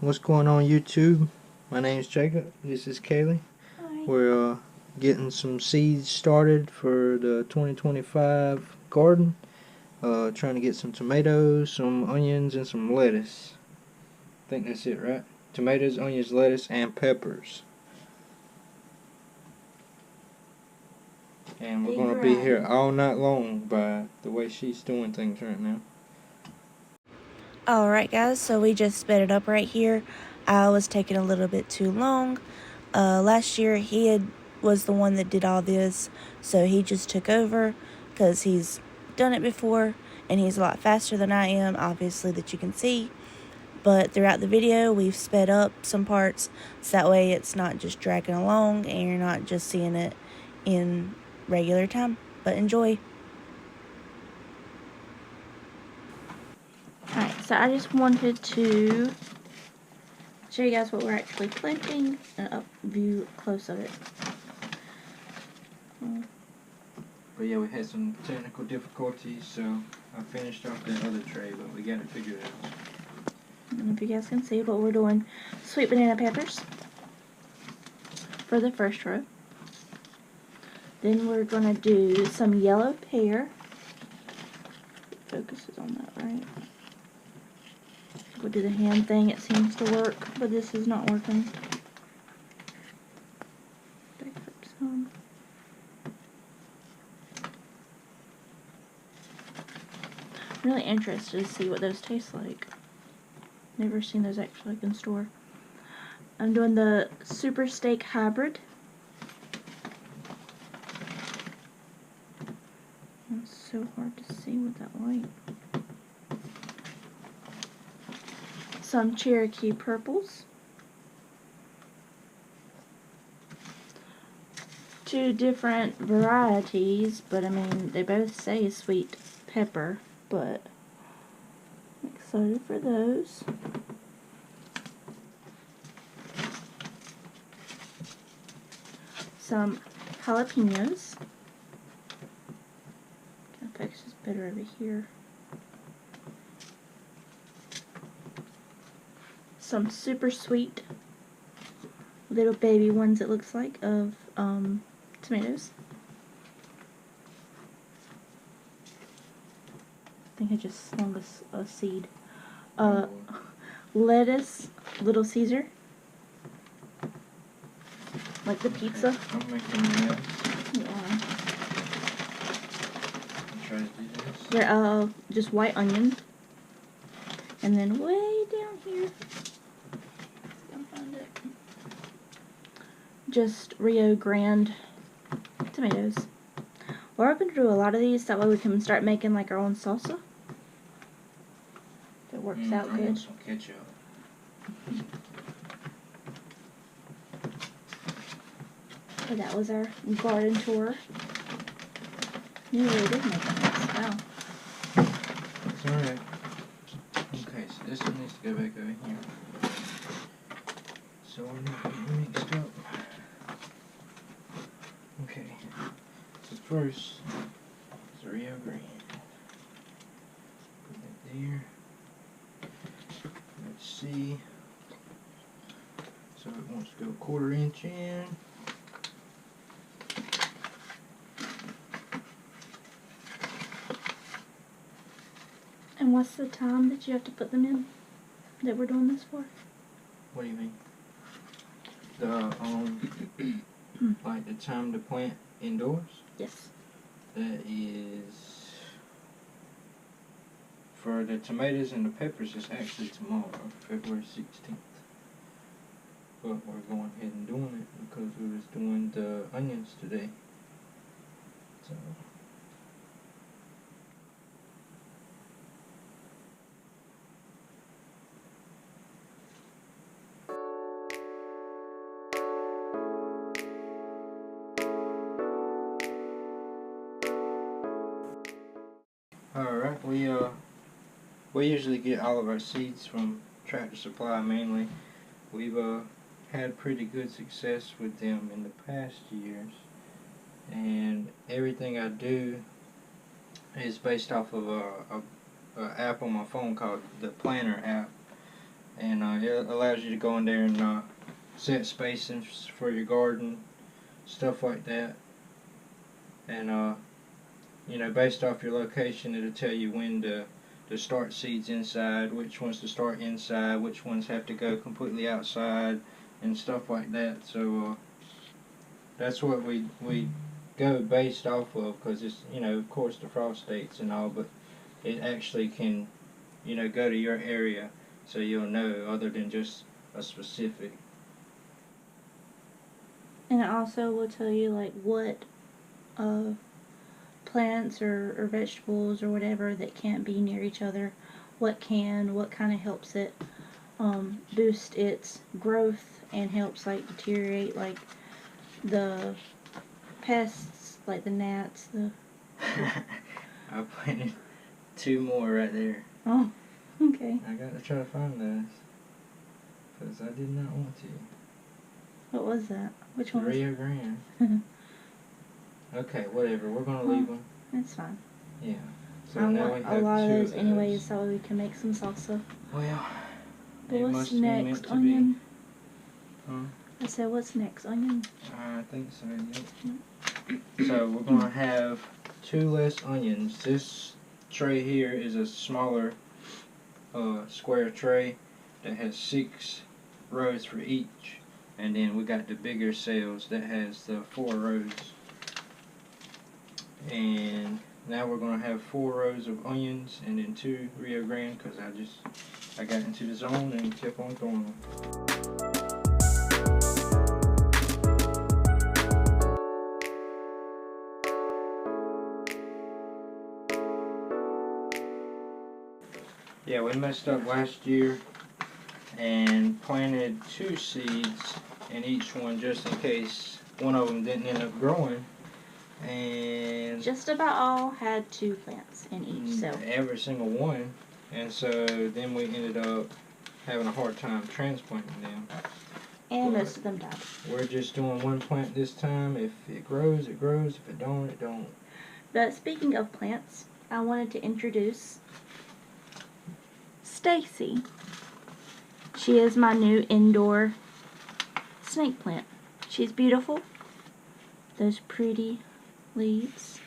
What's going on YouTube? My name's Jacob. This is Kaylee. Hi. We're getting some seeds started for the 2025 garden. Trying to get some tomatoes, some onions, and some lettuce. I think that's it, right? Tomatoes, onions, lettuce, and peppers. And we're going to be here all night long by the way she's doing things right now. Alright guys, so we just sped it up right here. I was taking a little bit too long. Last year he was the one that did all this, so he just took over because he's done it before and he's a lot faster than I am, obviously, that you can see. But throughout the video we've sped up some parts so that way it's not just dragging along and you're not just seeing it in regular time. But enjoy. Alright, so I just wanted to show you guys what we're actually planting and up view close of it. But yeah, we had some technical difficulties, so I finished off that other tray, but we got it figured out. And if you guys can see what we're doing, sweet banana peppers for the first row. Then we're going to do some yellow pear. Focuses on that, right? We'll do the hand thing, it seems to work, but this is not working. Back up some. I'm really interested to see what those taste like. Never seen those actually in store. I'm doing the Super Steak Hybrid. It's so hard to see with that light. Some Cherokee Purples. Two different varieties, but I mean, they both say sweet pepper, but I'm excited for those. Some jalapenos. I focus this better over here. Some super sweet little baby ones, it looks like, of tomatoes. I think I just slung a seed. Lettuce, Little Caesar. Like the pizza. I'm making that. Yeah. Try to do this. They're just white onion. And then way down here, I'm gonna find it. Just Rio Grande tomatoes. We're hoping to do a lot of these, that way we can start making like our own salsa. If it works out I good. want some ketchup. So that was our garden tour. You really did make a mess. Wow. It's alright. Okay, so this one needs to go back over here. So we're not getting mixed up. Okay. So first, it's Rio Grande. Put that there. Let's see. So it wants to go 1/4 inch in. And what's the time that you have to put them in that we're doing this for? What do you mean? The like the time to plant indoors? Yes. That is for the tomatoes and the peppers. It's actually tomorrow, February 16th. But we're going ahead and doing it because we was doing the onions today. So. Alright, we usually get all of our seeds from Tractor Supply mainly. We've had pretty good success with them in the past years, and everything I do is based off of a app on my phone called the Planner app. and it allows you to go in there and set spacings for your garden, stuff like that. And you know, based off your location, it'll tell you when to start seeds inside, which ones to start inside, which ones have to go completely outside, and stuff like that. So that's what we go based off of, because it's, you know, of course the frost dates and all, but it actually can, you know, go to your area, so you'll know other than just a specific. And it also will tell you like what plants or vegetables or whatever that can't be near each other, what kind of helps it boost its growth and helps like deteriorate like the pests, like the gnats. I planted 2 more right there. Oh, okay. I got to try to find those, because I did not want to. What was that? Which one? Rio Grande. Okay, whatever. We're gonna leave them. That's fine. Yeah. So I now want we have a lot of 2 those anyways, so we can make some salsa. Well, But it what's must be meant next? to Onion? be. Huh? I said, what's next? Onion? I think so. Yep. So we're gonna have 2 less onions. This tray here is a smaller square tray that has 6 rows for each, and then we got the bigger cells that has the 4 rows. And now we're gonna have 4 rows of onions and then 2 Rio Grande, because I got into the zone and kept on throwing them. Yeah, we messed up last year and planted 2 seeds in each one, just in case one of them didn't end up growing. And Just about all had 2 plants in each cell. every single one. And so then we ended up having a hard time transplanting them. And most of them died. We're just doing 1 plant this time. If it grows, it grows. If it don't, it don't. But speaking of plants, I wanted to introduce Stacy. She is my new indoor snake plant. She's beautiful. Those pretty leaves.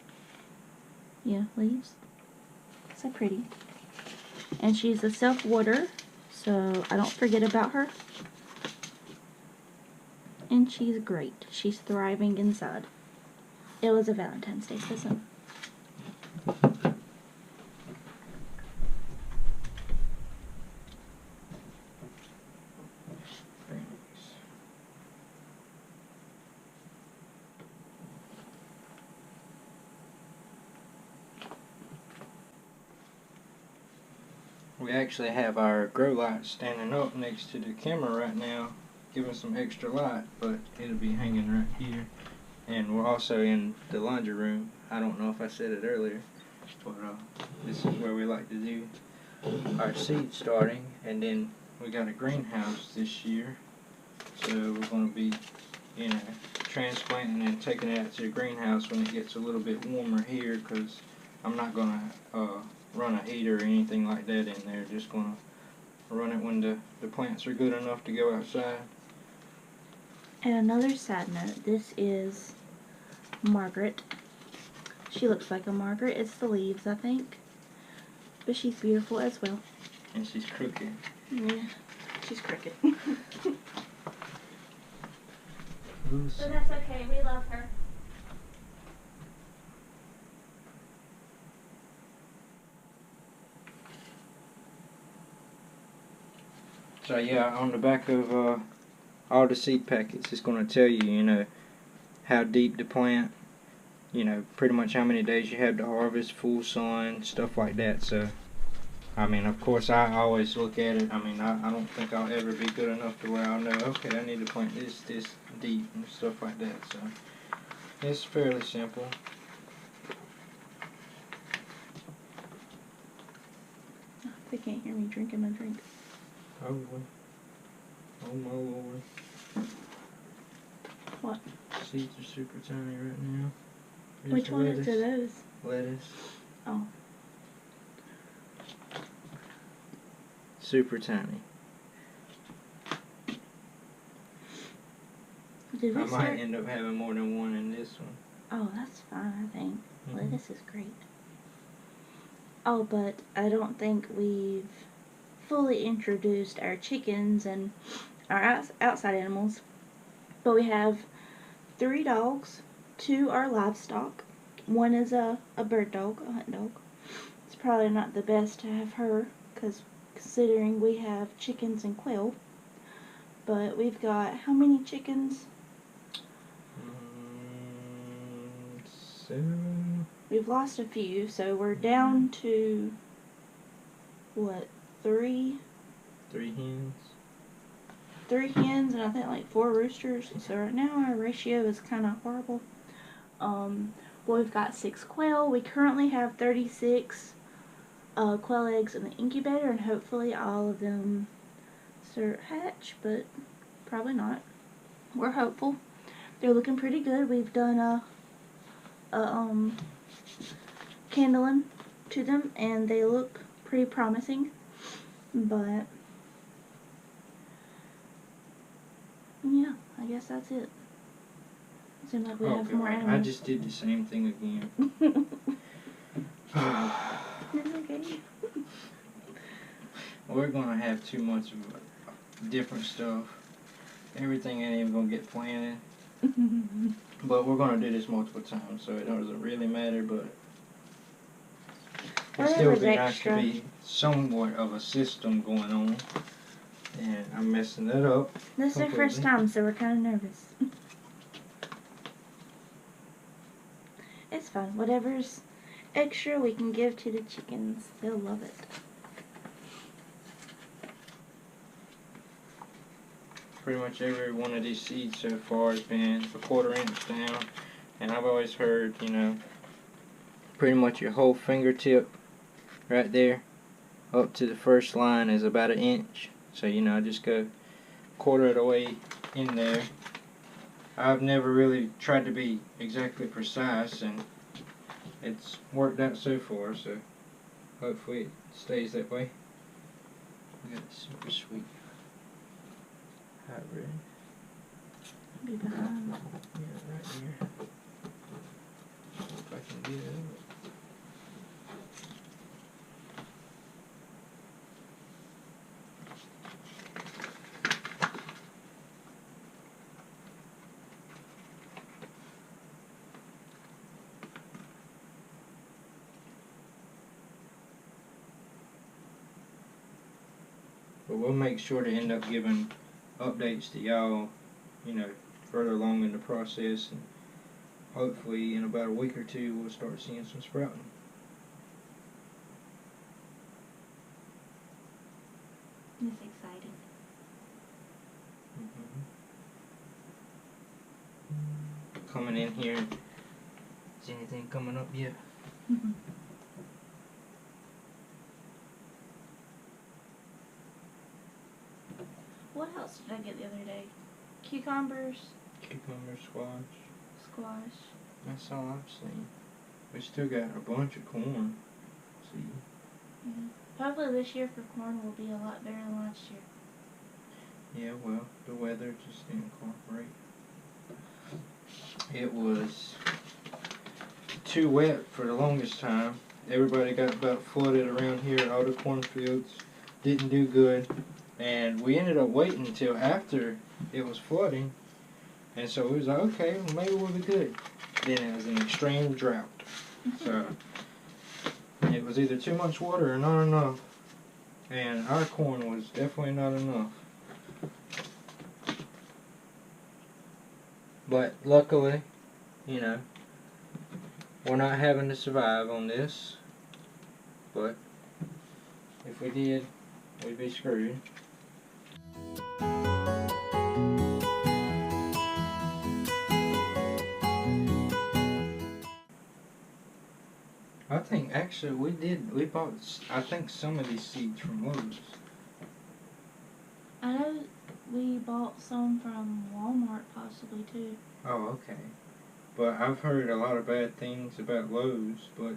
Yeah, leaves. So pretty. And she's a self-water, so I don't forget about her. And she's great. She's thriving inside. It was a Valentine's Day present. Very nice. We actually have our grow light standing up next to the camera right now, giving some extra light, but it'll be hanging right here. And we're also in the laundry room. I don't know if I said it earlier, but this is where we like to do our seed starting. And then we got a greenhouse this year, so we're going to be, you know, transplanting and taking it out to the greenhouse when it gets a little bit warmer here, because I'm not going to run a heater or anything like that in there. Just going to run it when the plants are good enough to go outside. And another side note, this is Margaret. She looks like a Margaret. It's the leaves, I think. But she's beautiful as well. And she's crooked. Yeah, she's crooked. Oops. But that's okay. We love her. So yeah, on the back of all the seed packets, it's going to tell you, you know, how deep to plant, you know, pretty much how many days you have to harvest, full sun, stuff like that. So, I mean, of course, I always look at it. I mean, I don't think I'll ever be good enough to where I'll know, okay, I need to plant this deep and stuff like that. So, it's fairly simple. They can't hear me drinking my drink. Oh, oh my Lord. What? Seeds are super tiny right now. Here's Which one are those? Lettuce. Oh. Super tiny. Did we I might end up having more than one in this one. Oh, that's fine, I think. Mm-hmm. Lettuce is great. Oh, but I don't think we've fully introduced our chickens and our outside animals. But we have 3 dogs. 2 are livestock. One is a bird dog, a hunt dog. It's probably not the best to have her, because considering we have chickens and quail. But we've got how many chickens? 7. We've lost a few, so we're down to what, 3? 3 hens. 3 hens and I think like 4 roosters. So right now our ratio is kind of horrible. We've got 6 quail. We currently have 36 quail eggs in the incubator, and hopefully all of them hatch, but probably not. We're hopeful. They're looking pretty good. We've done a candling to them, and they look pretty promising. But yeah, I guess that's it. Seems like we have more animals. I just did the same thing again. It's okay. We're gonna have too much of different stuff. Everything ain't even gonna get planted. But we're gonna do this multiple times, so it doesn't really matter. But it still would be nice to be somewhat of a system going on. And I'm messing that up. This is our first time, so we're kind of nervous. It's fun. Whatever's extra, we can give to the chickens. They'll love it. Pretty much every one of these seeds so far has been a 1/4 inch down, and I've always heard, pretty much your whole fingertip right there up to the first line is about 1 inch. So I just go 1/4 of the way in there. I've never really tried to be exactly precise, and it's worked out so far, so hopefully it stays that way. We got super sweet hybrid. Be behind. Yeah, right here. If I can get it. But we'll make sure to end up giving updates to y'all, further along in the process, and hopefully in about a week or 2 we'll start seeing some sprouting. It's exciting. Coming in here, is anything coming up yet? What else did I get the other day? Cucumbers. Cucumber, Squash. That's all I've seen. We still got a bunch of corn. See? Yeah. Hopefully this year for corn will be a lot better than last year. Yeah, well, the weather just didn't cooperate. It was too wet for the longest time. Everybody got about flooded around here. All the cornfields didn't do good. And we ended up waiting until after it was flooding. And so we was like, okay, well, maybe we'll be good. Then it was an extreme drought. So it was either too much water or not enough. And our corn was definitely not enough. But luckily, we're not having to survive on this. But if we did, we'd be screwed. I think actually we bought, I think, some of these seeds from Lowe's. I know we bought some from Walmart possibly too. Oh, okay. But I've heard a lot of bad things about Lowe's, but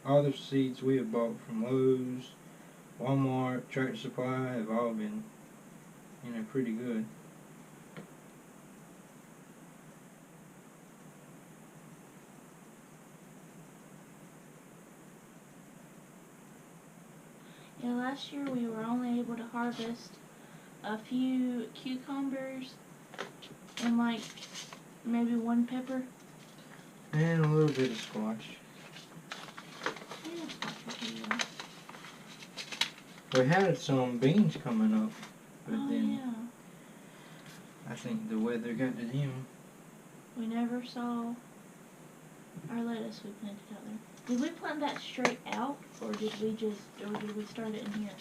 all the seeds we have bought from Lowe's, Walmart, Tractor Supply have all been, pretty good. Yeah, last year we were only able to harvest a few cucumbers and like maybe one pepper. And a little bit of squash. Yeah, squash was pretty well. We had some beans coming up, but then Yeah. I think the weather got to them. We never saw our lettuce we planted out there. Did we plant that straight out, or did we start it in here?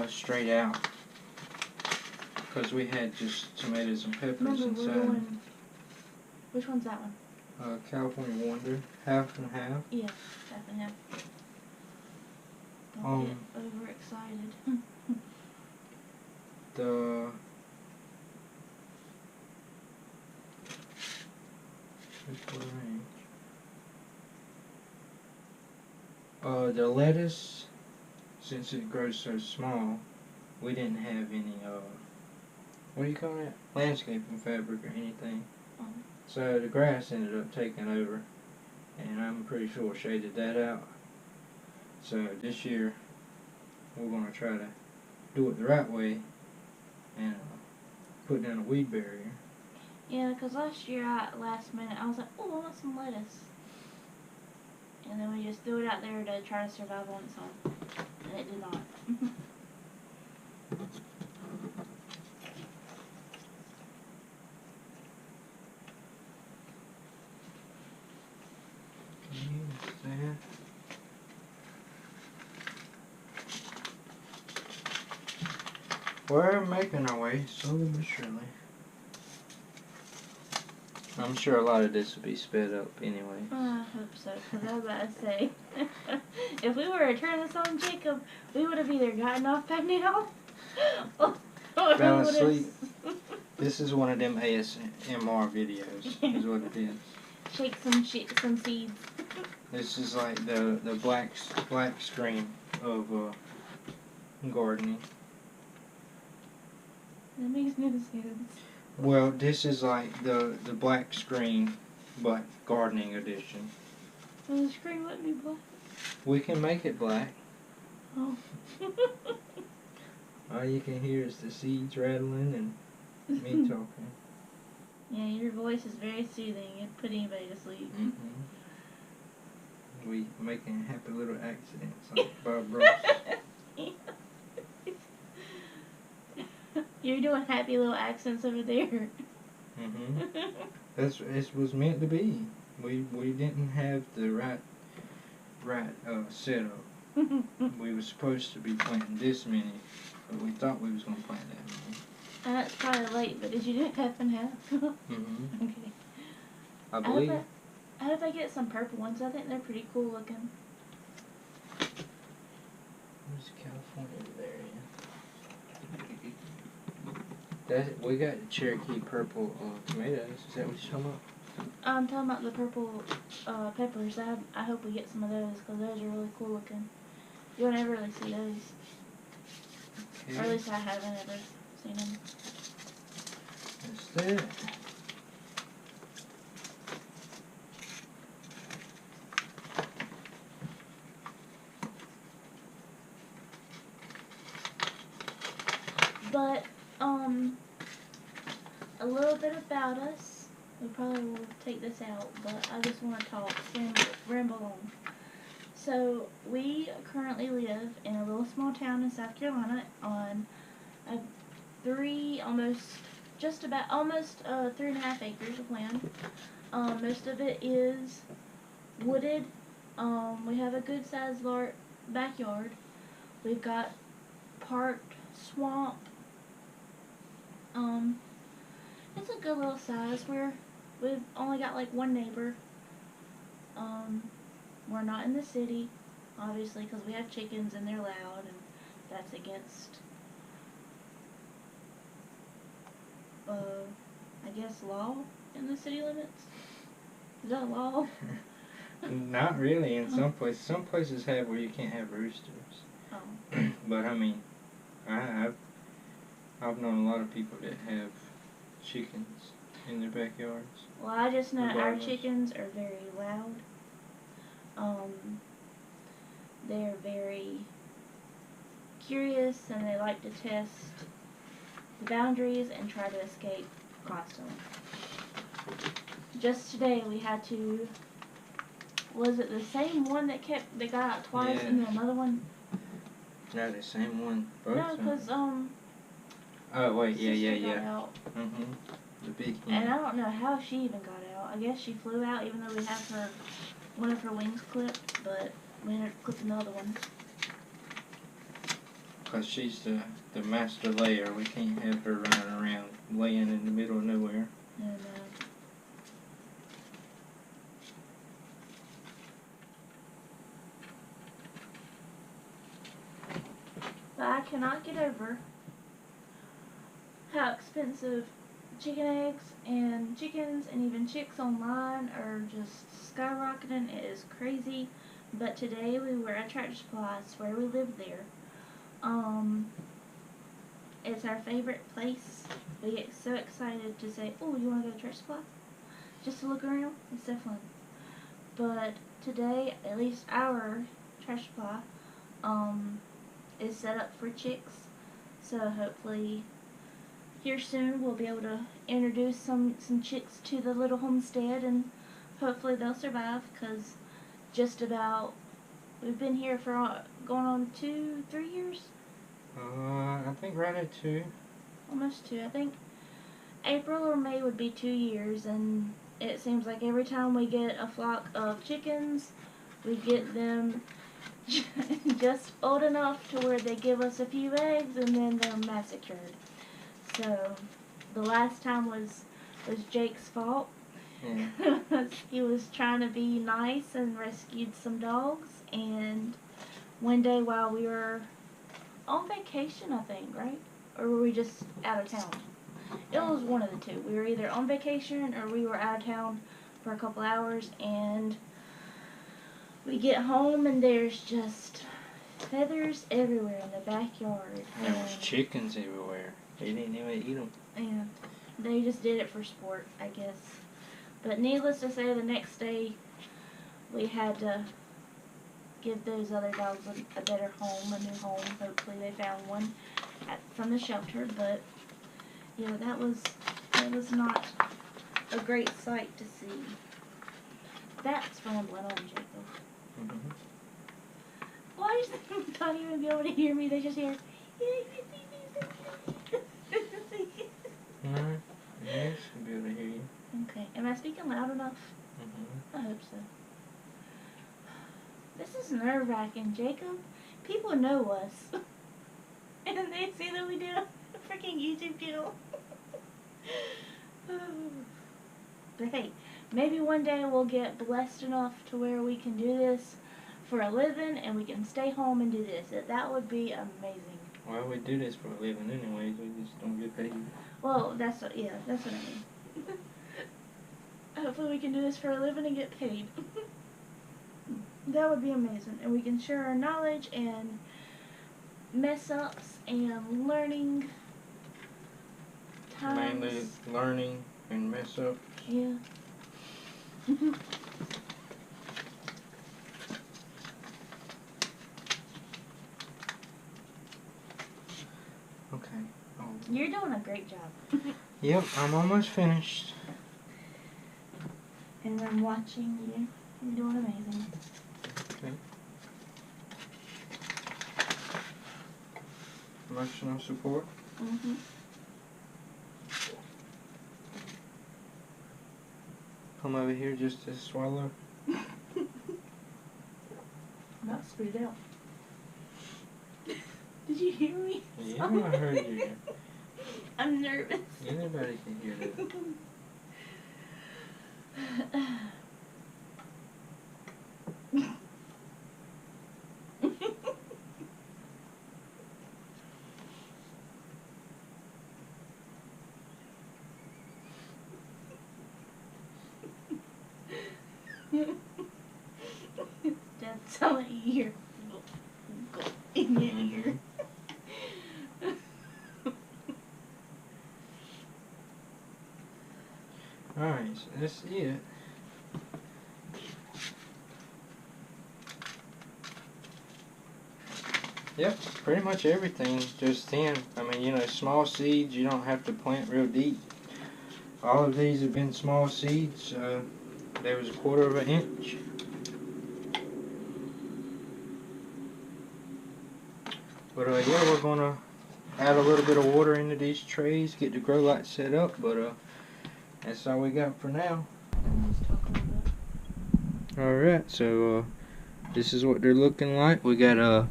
Straight out. Because we had just tomatoes and peppers Remember, inside. we're going. Which one's that one? California Wonder, half and half. Yeah, half and half. Don't get overexcited. The the lettuce, since it grows so small, we didn't have any what do you call it? Landscaping fabric or anything. Oh. So the grass ended up taking over, and I'm pretty sure shaded that out. So this year we're gonna try to do it the right way and put down a weed barrier. Yeah, because last year, last minute, I was like, oh, I want some lettuce. And then we just threw it out there to try to survive on its own. And it did not. We're making our way, slowly but surely. I'm sure a lot of this will be sped up anyway. I hope so, because I was about to say, if we were to turn this on Jacob, we would have either gotten off by now, or Fell we would asleep. have... This is one of them ASMR videos, is what it is. Shake some seeds. This is like the black screen of gardening. That makes no sense. Well, this is like the black screen, but gardening edition. Well, the screen wouldn't be black. We can make it black. Oh. All you can hear is the seeds rattling and me talking. Yeah, your voice is very soothing. It'd put anybody to sleep. Mm-hmm. We making happy little accidents like Bob Ross. You're doing happy little accents over there. Mm-hmm. It was meant to be. We didn't have the right setup. We were supposed to be planting this many, but we thought we was gonna plant that many. That's probably late, but did you do it half and half? Mm-hmm. Okay. I believe. I hope I get some purple ones. I think they're pretty cool looking. Where's California there? We got the Cherokee purple tomatoes. Is that what you're talking about? I'm talking about the purple peppers. I hope we get some of those because those are really cool looking. You won't ever really see those. Okay. Or at least I haven't ever seen them. That's that. But, a little bit about us. We probably will take this out, but I just want to talk, ramble on. So, we currently live in a little small town in South Carolina on a almost 3.5 acres of land. Most of it is wooded. We have a good sized backyard. We've got part swamp. It's a good little size. We've only got like one neighbor. We're not in the city, obviously, because we have chickens and they're loud, and that's against, I guess, law in the city limits. Is that law? Not really. In some places, have where you can't have roosters. Oh. But I mean, I've known a lot of people that have chickens in their backyards. Well, I just know our Regardless. chickens are very loud. They're very curious and they like to test the boundaries and try to escape constantly. Just today we had to, was it the same one that got out twice and then another one? No, the same one. Both no, because oh wait, yeah. Got out. The big one. And I don't know how she even got out. I guess she flew out even though we have one of her wings clipped, but we ended up clipping the other one. Because she's the master layer. We can't have her running around laying in the middle of nowhere. No. But I cannot get over how expensive chicken eggs and chickens and even chicks online are just skyrocketing. It is crazy. But today we were at Tractor Supply. I swear we lived there. It's our favorite place. We get so excited to say, oh, you want to go to Tractor Supply? Just to look around. It's so fun. But today, at least our Tractor Supply, is set up for chicks. So hopefully here soon we'll be able to introduce some chicks to the little homestead, and hopefully they'll survive, because just about, we've been here for going on 2-3 years. I think right at 2. Almost 2. I think April or May would be 2 years, and it seems like every time we get a flock of chickens, we get them just old enough to where they give us a few eggs and then they're massacred. So the last time was Jake's fault. Yeah. He was trying to be nice and rescued some dogs, and one day while we were on vacation, I think, right? Or were we just out of town? It was one of the two. We were either on vacation or we were out of town for a couple hours, and we get home and there's just feathers everywhere in the backyard. There was chickens everywhere. They didn't even eat them. Yeah. They just did it for sport, I guess. But needless to say, the next day we had to give those other dogs a better home, a new home. Hopefully they found one from the shelter. But yeah, that was not a great sight to see. That's rambling on, Jacob. Mm-hmm. Why does they not even be able to hear me? They just hear. Alright. Yes, I'll be able to hear you. Okay. Am I speaking loud enough? Mm-hmm. I hope so. This is nerve-wracking, Jacob. People know us. And they see that we did a freaking YouTube channel. But hey, maybe one day we'll get blessed enough to where we can do this for a living and we can stay home and do this. That would be amazing. Well, we do this for a living anyways. We just don't get paid. Well, that's what I mean. Hopefully we can do this for a living and get paid. That would be amazing. And we can share our knowledge and mess-ups and learning times. Mainly learning and mess-ups. Yeah. Okay. Oh. You're doing a great job. Yep, I'm almost finished. And I'm watching you. You're doing amazing. Okay. Emotional support. Mm-hmm. Come over here just to swallow. Not spit it out. Did you hear me? Yeah, I heard you. I'm nervous. Anybody can hear that. That's all I hear. In your ear. Alright, so that's it. Yep, pretty much everything just then. I mean, you know, small seeds, you don't have to plant real deep. All of these have been small seeds. There was 1/4 of an inch. But yeah, we're gonna add a little bit of water into these trays, get the grow light set up. But that's all we got for now. Alright, so this is what they're looking like. We got a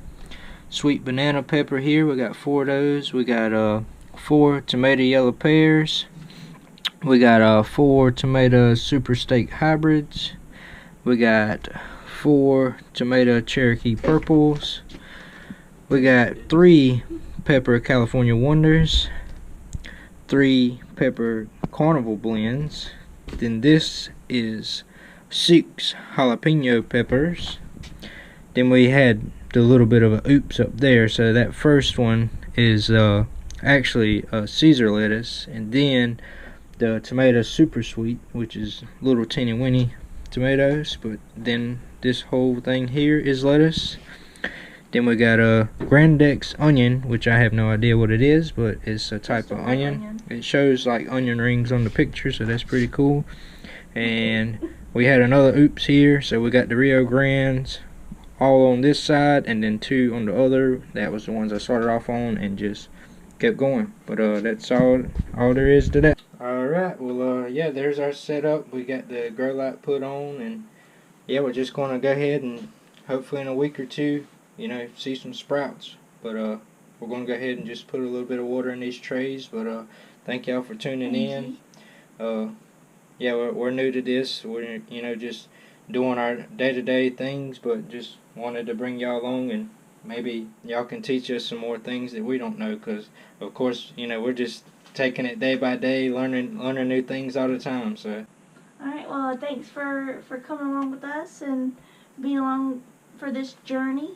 sweet banana pepper here. We got 4 of those. We got 4 tomato yellow pears. We got 4 tomato super steak hybrids. We got 4 tomato Cherokee purples. We got 3 pepper California wonders. 3 pepper carnival blends. Then this is 6 jalapeno peppers. Then we had the little bit of a oops up there. So that first one is actually Caesar lettuce, and then the tomato super sweet, which is little teeny weeny tomatoes. But then this whole thing here is lettuce. Then we got a Grandex onion, which I have no idea what it is, but it's a type of onion. It shows like onion rings on the picture, so that's pretty cool. And we had another oops here, so we got the Rio Grandes all on this side, and then 2 on the other. That was the ones I started off on and just kept going. But that's all there is to that. Alright, well yeah, there's our setup. We got the grow light put on, and yeah, we're just gonna go ahead and hopefully in a week or 2, you know, see some sprouts. But we're gonna go ahead and just put a little bit of water in these trays. But thank y'all for tuning in. Yeah, we're new to this. We're, you know, just doing our day-to-day things, but just wanted to bring y'all along, and maybe y'all can teach us some more things that we don't know, because of course, you know, we're just taking it day by day, learning new things all the time. So Alright, well, thanks for coming along with us and being along for this journey.